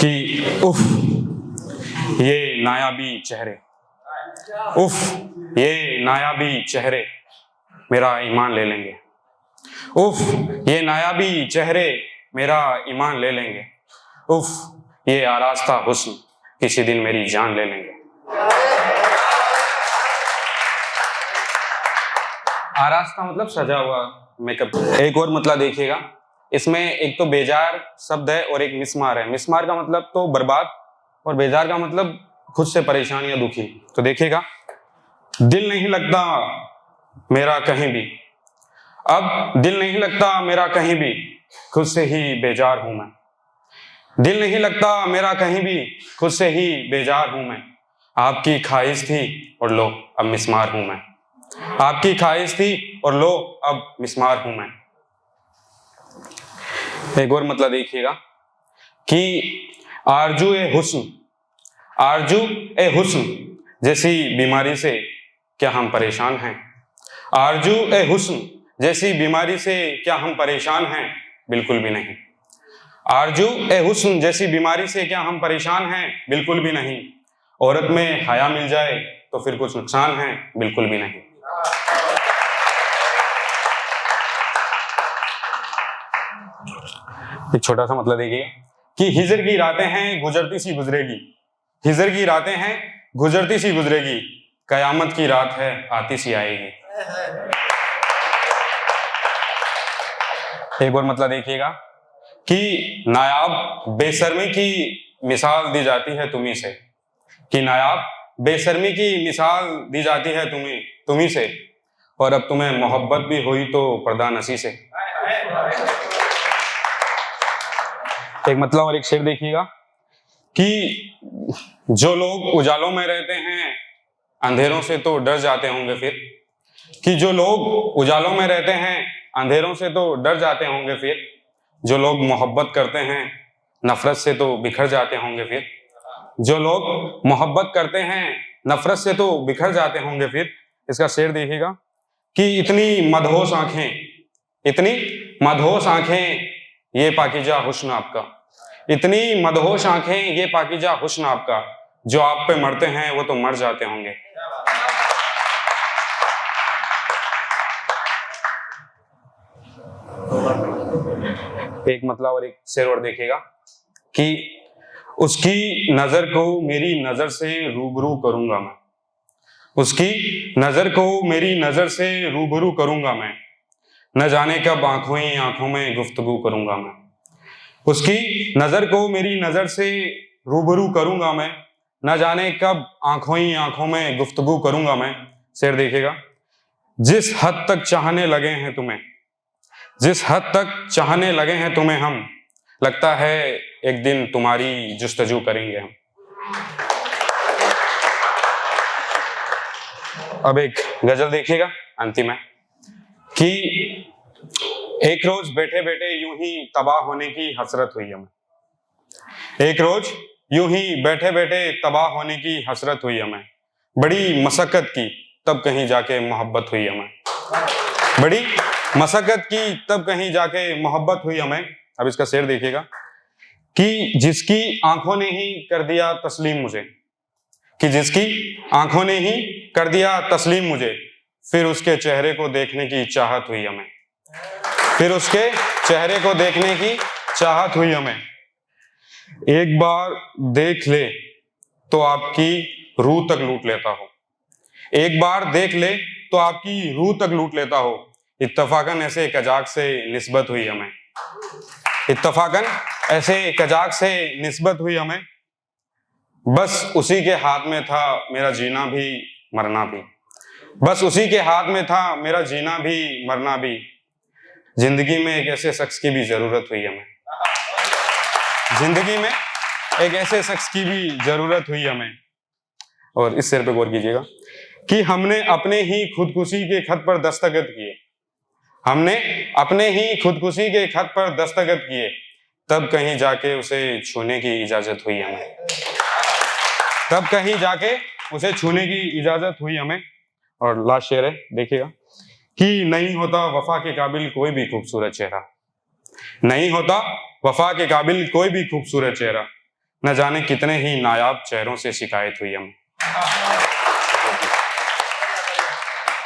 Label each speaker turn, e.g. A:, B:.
A: कि उफ ये नायाबी चेहरे, उफ ये नायाबी चेहरे मेरा ईमान ले लेंगे। उफ ये नायाबी चेहरे मेरा ईमान ले लेंगे। उफ ये आरास्ता हुस्न किसी दिन मेरी जान ले लेंगे। आरास्ता मतलब सजा हुआ मेकअप। एक और मतलब देखिएगा, इसमें एक तो बेजार शब्द है और एक मिसमार है। मिसमार का मतलब तो बर्बाद और बेजार का मतलब खुद से परेशान या दुखी। तो देखिएगा, दिल नहीं लगता मेरा कहीं भी, अब दिल नहीं लगता मेरा कहीं भी, खुद से ही बेजार हूं मैं। दिल नहीं लगता मेरा कहीं भी, खुद से ही बेजार हूं मैं। आपकी ख्वाहिश थी और लो अब मिसमार हूं मैं। आपकी ख्वाहिश थी और लो अब मिसमार हूं मैं। एक और मतलब देखिएगा कि आरजू ए हुस्न, आरजू ए हुस्न जैसी बीमारी से क्या हम परेशान हैं। आरजू ए हुस्न जैसी बीमारी से क्या हम परेशान हैं, बिल्कुल भी नहीं। आरजू ए हुस्न जैसी बीमारी से क्या हम परेशान हैं, बिल्कुल भी नहीं। औरत में हया मिल जाए तो फिर कुछ नुकसान है, बिल्कुल भी नहीं। एक छोटा सा मतलब देखिए कि हिजर की रातें हैं गुजरती सी गुजरेगी, हिजर की रातें हैं गुजरती सी गुजरेगी, कयामत की रात है आती सी आएगी। एक और मतलब देखिएगा कि नायाब बेशर्मी की मिसाल दी जाती है तुम्ही से, कि नायाब बेशर्मी की मिसाल दी जाती है तुम्ही से, और अब तुम्हें मोहब्बत भी हुई तो पर्दा नसी से। एक मतलब और एक शेर देखिएगा कि जो लोग उजालों में रहते हैं अंधेरों से तो डर जाते होंगे फिर, कि जो लोग उजालों में रहते हैं अंधेरों से तो डर जाते होंगे फिर, जो लोग मोहब्बत करते हैं नफरत से तो बिखर जाते होंगे फिर, जो लोग मोहब्बत करते हैं नफरत से तो बिखर जाते होंगे फिर। इसका शेर देखिएगा कि इतनी मदहोश आंखें, इतनी मदहोश आंखें ये पाकीजा हुस्न आपका, इतनी मदहोश आंखें ये पाकीजा हुस्न आपका, जो आप पे मरते हैं वो तो मर जाते होंगे। एक मतलब और एक शेर और देखिएगा कि उसकी नजर को मेरी नजर से रूबरू करूंगा मैं, उसकी नजर को मेरी नजर से रूबरू करूंगा मैं, न जाने कब आंखों ही आंखों में गुफ्तगू करूंगा मैं। उसकी नजर को मेरी नजर से रूबरू करूंगा मैं, न जाने कब आंखों ही आंखों में गुफ्तगू करूंगा मैं। शेर देखिएगा, जिस हद तक चाहने लगे हैं तुम्हें, जिस हद तक चाहने लगे हैं तुम्हें हम, लगता है एक दिन तुम्हारी जुस्तजू करेंगे हम। अब एक गजल देखिएगा अंतिम है कि एक रोज बैठे बैठे यूं ही तबाह होने की हसरत हुई हमें, एक रोज यूं ही बैठे बैठे तबाह होने की हसरत हुई हमें, बड़ी मशक्कत की तब कहीं जाके मोहब्बत हुई हमें, बड़ी मशक्कत की तब कहीं जाके मोहब्बत हुई हमें। अब इसका शेर देखिएगा कि जिसकी आंखों ने ही कर दिया तस्लीम मुझे, कि जिसकी आंखों ने ही कर दिया तस्लीम मुझे, फिर उसके चेहरे को देखने की चाहत हुई हमें, फिर उसके चेहरे को देखने की चाहत हुई हमें। एक बार देख ले तो आपकी रूह तक लूट लेता हो, एक बार देख ले तो आपकी रूह तक लूट लेता हो, इत्तफाकन ऐसे कजाक से निस्बत हुई हमें, इत्तफाकन ऐसे कजाक से निस्बत हुई हमें। बस उसी के हाथ में था मेरा जीना भी मरना भी, बस उसी के हाथ में था मेरा जीना भी मरना भी, जिंदगी में एक ऐसे शख्स की भी जरूरत हुई हमें, जिंदगी में एक ऐसे शख्स की भी जरूरत हुई हमें। और इस शेर पे गौर कीजिएगा कि हमने अपने ही खुदकुशी के खत पर दस्तखत किए, हमने अपने ही खुदकुशी के खत पर दस्तखत किए, तब कहीं जाके उसे छूने की इजाजत हुई हमें, तब कहीं जाके उसे छूने की इजाजत हुई हमें। और लास्ट शेर है देखिएगा कि नहीं होता वफा के काबिल कोई भी खूबसूरत चेहरा, नहीं होता वफा के काबिल कोई भी खूबसूरत चेहरा, न जाने कितने ही नायाब चेहरों से शिकायत हुई हमें।